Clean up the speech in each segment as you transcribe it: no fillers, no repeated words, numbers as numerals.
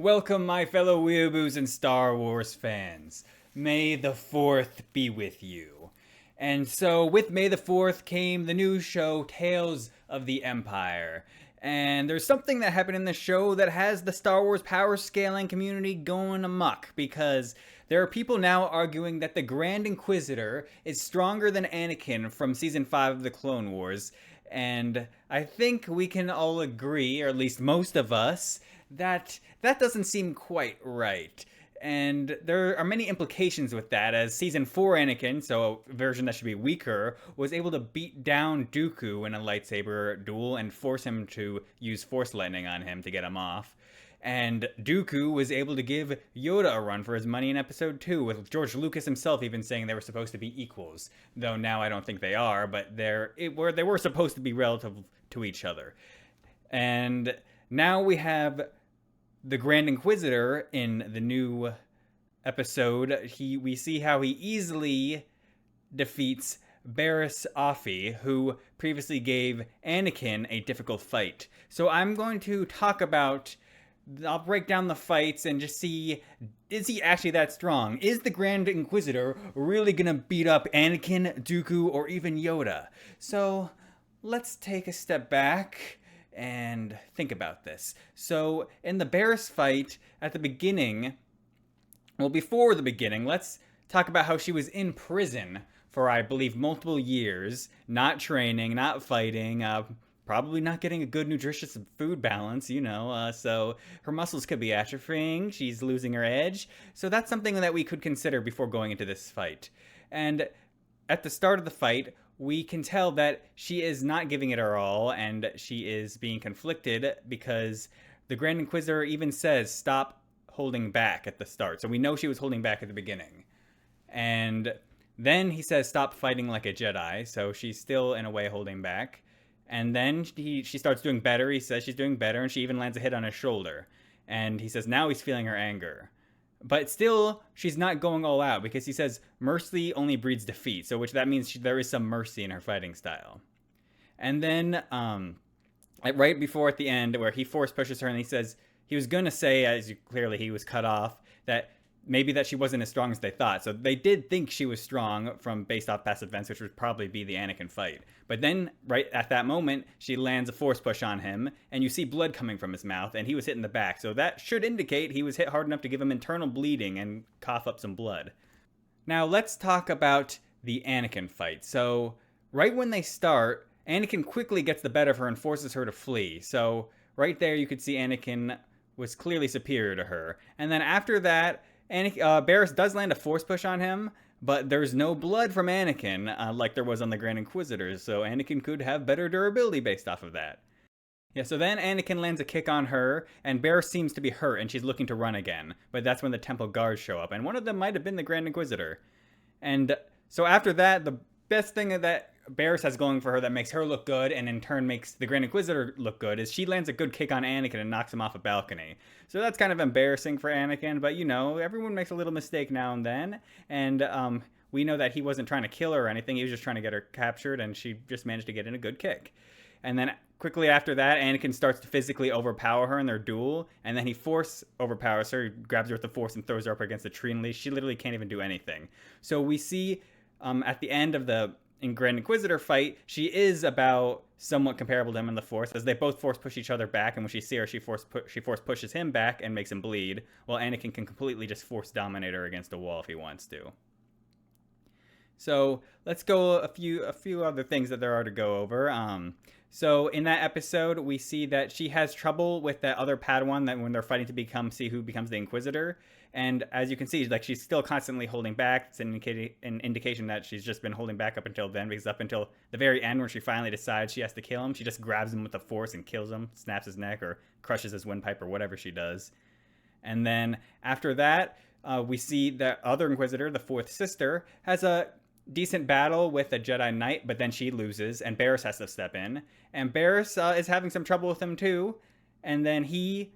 Welcome, my fellow Weeaboos and Star Wars fans. May the 4th be with you. And so, with May the 4th came the new show, Tales of the Empire. And there's something that happened in the show that has the Star Wars power scaling community going amok, because there are people now arguing that the Grand Inquisitor is stronger than Anakin from Season 5 of the Clone Wars. And I think we can all agree, or at least most of us, that doesn't seem quite right. And there are many implications with that, as Season 4 Anakin, so a version that should be weaker, was able to beat down Dooku in a lightsaber duel and force him to use Force Lightning on him to get him off. And Dooku was able to give Yoda a run for his money in Episode 2, with George Lucas himself even saying they were supposed to be equals. Though now I don't think they are, but they were supposed to be relative to each other. And now we have the Grand Inquisitor in the new episode. We see how he easily defeats Barriss, who previously gave Anakin a difficult fight. So I'm going to talk about... I'll break down the fights and just see, is he actually that strong? Is the Grand Inquisitor really gonna beat up Anakin, Dooku, or even Yoda? So let's take a step back and think about this. So in the Barriss fight at the beginning, well, before the beginning, let's talk about how she was in prison for, I believe, multiple years, not training, not fighting, probably not getting a good nutritious food balance, so her muscles could be atrophying, she's losing her edge. So that's something that we could consider before going into this fight. And at the start of the fight, we can tell that she is not giving it her all, and she is being conflicted because the Grand Inquisitor even says, stop holding back at the start. So we know she was holding back at the beginning. And then he says, stop fighting like a Jedi, so she's still in a way holding back. And then she starts doing better. He says she's doing better, and she even lands a hit on his shoulder. And he says now he's feeling her anger. But still, she's not going all out, because he says mercy only breeds defeat. So that means there is some mercy in her fighting style. And then right before at the end, where he force pushes her, and he says he was going to say, as clearly he was cut off, that maybe that she wasn't as strong as they thought. So they did think she was strong based off past events, which would probably be the Anakin fight. But then, right at that moment, she lands a force push on him, and you see blood coming from his mouth, and he was hit in the back. So that should indicate he was hit hard enough to give him internal bleeding and cough up some blood. Now let's talk about the Anakin fight. So right when they start, Anakin quickly gets the better of her and forces her to flee. So right there you could see Anakin was clearly superior to her. And then after that, Barriss does land a force push on him, but there's no blood from Anakin, like there was on the Grand Inquisitors, so Anakin could have better durability based off of that. Yeah, so then Anakin lands a kick on her, and Barriss seems to be hurt, and she's looking to run again, but that's when the Temple Guards show up, and one of them might have been the Grand Inquisitor. And so after that, the best thing that Barriss has going for her that makes her look good, and in turn makes the Grand Inquisitor look good, is she lands a good kick on Anakin and knocks him off a balcony. So that's kind of embarrassing for Anakin, but everyone makes a little mistake now and then, and we know that he wasn't trying to kill her or anything, he was just trying to get her captured, and she just managed to get in a good kick. And then quickly after that, Anakin starts to physically overpower her in their duel, and then he force overpowers her, grabs her with the force and throws her up against a tree, and she literally can't even do anything. So we see at the end of the Grand Inquisitor fight, she is about somewhat comparable to him in the Force, as they both force push each other back, and when she sees her, she force pushes him back and makes him bleed, while Anakin can completely just force dominate her against a wall if he wants to. So let's go a few other things that there are to go over. So in that episode, we see that she has trouble with that other Padawan that when they're fighting to see who becomes the Inquisitor. And as you can see, she's still constantly holding back. It's an indication that she's just been holding back up until then, because up until the very end when she finally decides she has to kill him, she just grabs him with the force and kills him, snaps his neck, or crushes his windpipe, or whatever she does. And then after that, we see the other Inquisitor, the fourth sister, has a decent battle with a Jedi Knight, but then she loses, and Barriss has to step in. And Barriss is having some trouble with him too, and then he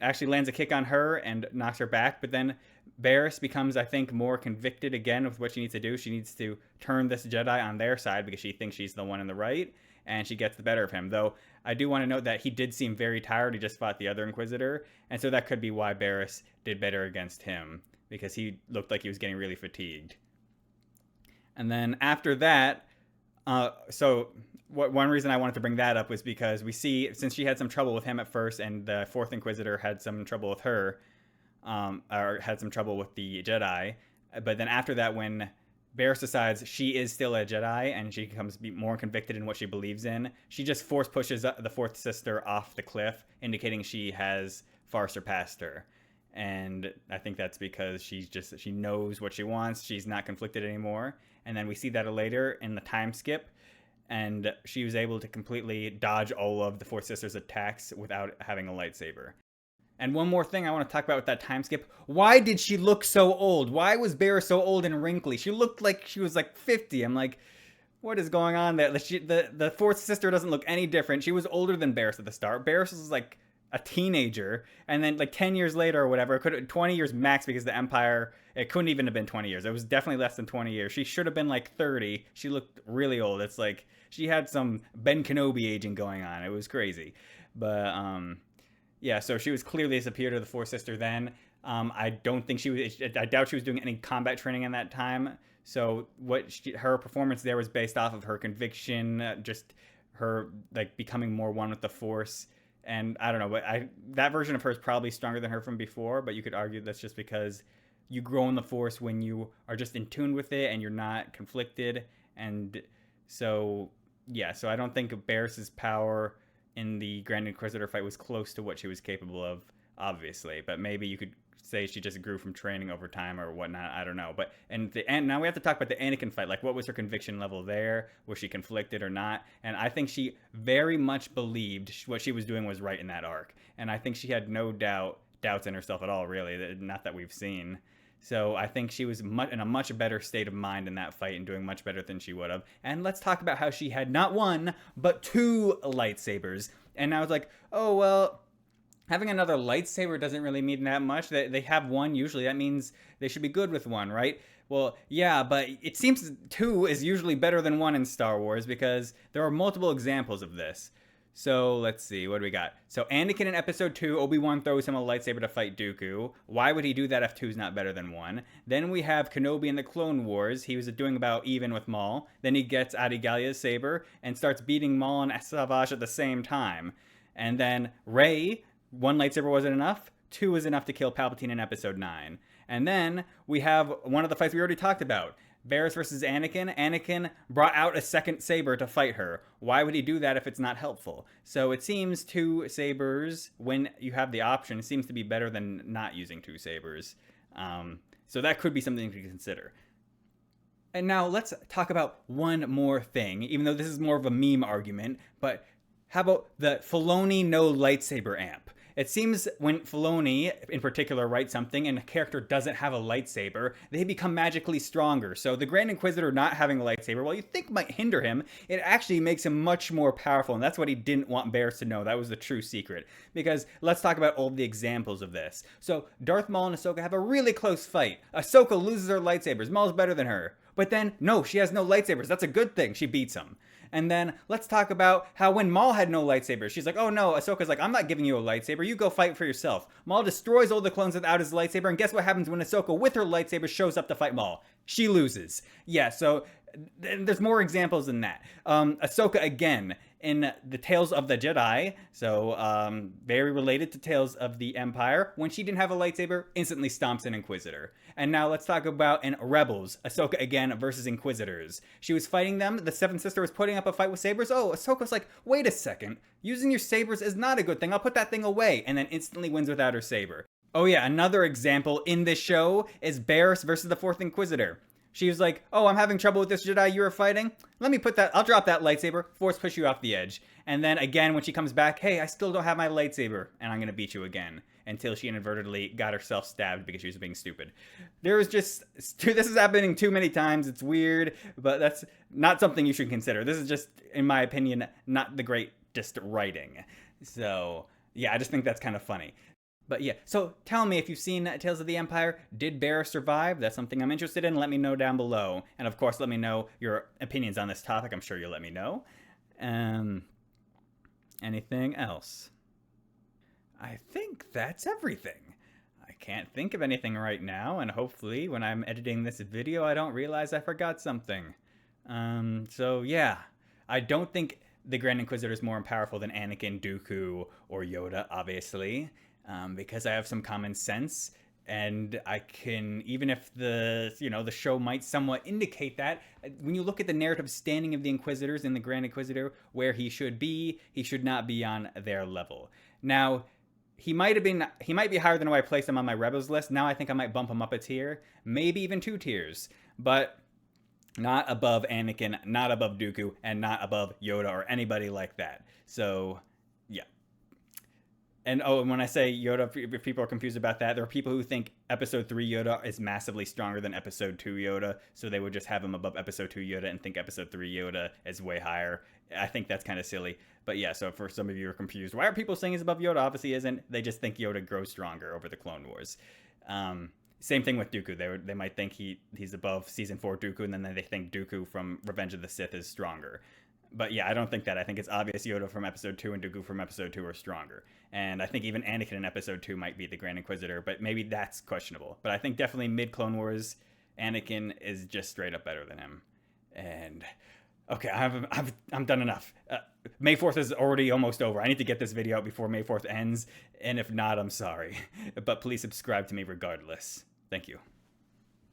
actually lands a kick on her and knocks her back, but then Barriss becomes, I think, more convicted again with what she needs to do. She needs to turn this Jedi on their side because she thinks she's the one in the right, and she gets the better of him. Though I do want to note that he did seem very tired. He just fought the other Inquisitor, and so that could be why Barriss did better against him, because he looked like he was getting really fatigued. And then after that, one reason I wanted to bring that up was because we see, since she had some trouble with him at first, and the Fourth Inquisitor had some trouble with her, or had some trouble with the Jedi, but then after that, when Barriss decides she is still a Jedi and she becomes more convicted in what she believes in, she just force pushes the fourth sister off the cliff, indicating she has far surpassed her. And I think that's because she knows what she wants. She's not conflicted anymore. And then we see that later in the time skip, and she was able to completely dodge all of the fourth sister's attacks without having a lightsaber. And one more thing I want to talk about with that time skip. Why did she look so old? Why was Barriss so old and wrinkly? She looked like she was like 50. I'm like, what is going on there? The fourth sister doesn't look any different. She was older than Barriss at the start. Barriss was like a teenager. And then like 10 years later or whatever, 20 years max, because the Empire, it couldn't even have been 20 years. It was definitely less than 20 years. She should have been like 30. She looked really old. It's like she had some Ben Kenobi aging going on. It was crazy. But, yeah, so she was clearly superior to the fourth sister then. I doubt she was doing any combat training in that time. So her performance there was based off of her conviction, just her like becoming more one with the Force. And I don't know, but that version of her is probably stronger than her from before. But you could argue that's just because you grow in the Force when you are just in tune with it and you're not conflicted. And so yeah, so I don't think Barriss's power in the Grand Inquisitor fight was close to what she was capable of, obviously. But maybe you could say she just grew from training over time or whatnot. I don't know. But now we have to talk about the Anakin fight. Like, what was her conviction level there? Was she conflicted or not? And I think she very much believed what she was doing was right in that arc. And I think she had no doubts in herself at all, really. Not that we've seen. So I think she was in a much better state of mind in that fight and doing much better than she would have. And let's talk about how she had not one, but 2 lightsabers. And I was like, oh, well, having another lightsaber doesn't really mean that much. They have one usually. That means they should be good with one, right? Well, yeah, but it seems 2 is usually better than 1 in Star Wars because there are multiple examples of this. So let's see, what do we got? So Anakin in episode 2, Obi-Wan throws him a lightsaber to fight Dooku. Why would he do that if 2 is not better than 1? Then we have Kenobi in the Clone Wars. He was doing about even with Maul. Then he gets Adi Gallia's saber and starts beating Maul and Savage at the same time. And then Rey, 1 lightsaber wasn't enough. 2 was enough to kill Palpatine in episode 9. And then we have one of the fights we already talked about. Barriss versus Anakin. Anakin brought out a second saber to fight her. Why would he do that if it's not helpful? So it seems 2 sabers, when you have the option, it seems to be better than not using 2 sabers. So that could be something to consider. And now let's talk about one more thing, even though this is more of a meme argument, but how about the Filoni no lightsaber amp? It seems when Filoni, in particular, writes something and a character doesn't have a lightsaber, they become magically stronger. So the Grand Inquisitor not having a lightsaber, while you think might hinder him, it actually makes him much more powerful. And that's what he didn't want Barriss to know. That was the true secret. Because let's talk about all the examples of this. So Darth Maul and Ahsoka have a really close fight. Ahsoka loses her lightsabers. Maul's better than her. But then, no, she has no lightsabers. That's a good thing. She beats him. And then let's talk about how when Maul had no lightsaber, she's like, oh no, Ahsoka's like, I'm not giving you a lightsaber. You go fight for yourself. Maul destroys all the clones without his lightsaber. And guess what happens when Ahsoka with her lightsaber shows up to fight Maul? She loses. Yeah, so there's more examples than that. Ahsoka again in the Tales of the Jedi, so very related to Tales of the Empire. When she didn't have a lightsaber, instantly stomps an Inquisitor. And now let's talk about in Rebels, Ahsoka again versus Inquisitors. She was fighting them. The Seventh Sister was putting up a fight with sabers. Oh, Ahsoka's like, wait a second. Using your sabers is not a good thing. I'll put that thing away. And then instantly wins without her saber. Oh yeah, another example in this show is Barriss versus the Fourth Inquisitor. She was like, oh, I'm having trouble with this Jedi you were fighting. I'll drop that lightsaber, force push you off the edge. And then again, when she comes back, hey, I still don't have my lightsaber, and I'm going to beat you again. Until she inadvertently got herself stabbed because she was being stupid. This is happening too many times. It's weird, but that's not something you should consider. This is just, in my opinion, not the greatest writing. So, yeah, I just think that's kind of funny. But yeah, so tell me if you've seen Tales of the Empire. Did Barriss survive? That's something I'm interested in. Let me know down below. And of course, let me know your opinions on this topic. I'm sure you'll let me know. Anything else? I think that's everything. I can't think of anything right now, and hopefully when I'm editing this video, I don't realize I forgot something. So yeah, I don't think the Grand Inquisitor is more powerful than Anakin, Dooku, or Yoda, obviously, because I have some common sense, and I can, even if the show might somewhat indicate that, when you look at the narrative standing of the Inquisitors in the Grand Inquisitor, where he should not be on their level. Now, he might be higher than where I placed him on my Rebels list. Now I think I might bump him up a tier, maybe even 2 tiers, but not above Anakin, not above Dooku, and not above Yoda or anybody like that. So, yeah. And when I say Yoda, if people are confused about that, there are people who think Episode 3 Yoda is massively stronger than Episode 2 Yoda, so they would just have him above Episode 2 Yoda and think Episode 3 Yoda is way higher. I think that's kind of silly. But yeah, so for some of you who are confused, why are people saying he's above Yoda? Obviously he isn't. They just think Yoda grows stronger over the Clone Wars. Same thing with Dooku. They might think he's above Season 4 Dooku, and then they think Dooku from Revenge of the Sith is stronger. But yeah, I don't think that. I think it's obvious Yoda from Episode 2 and Dooku from Episode 2 are stronger. And I think even Anakin in Episode 2 might be the Grand Inquisitor, but maybe that's questionable. But I think definitely mid-Clone Wars, Anakin is just straight up better than him. And okay, I'm done enough. May 4th is already almost over. I need to get this video out before May 4th ends, and if not, I'm sorry. But please subscribe to me regardless. Thank you.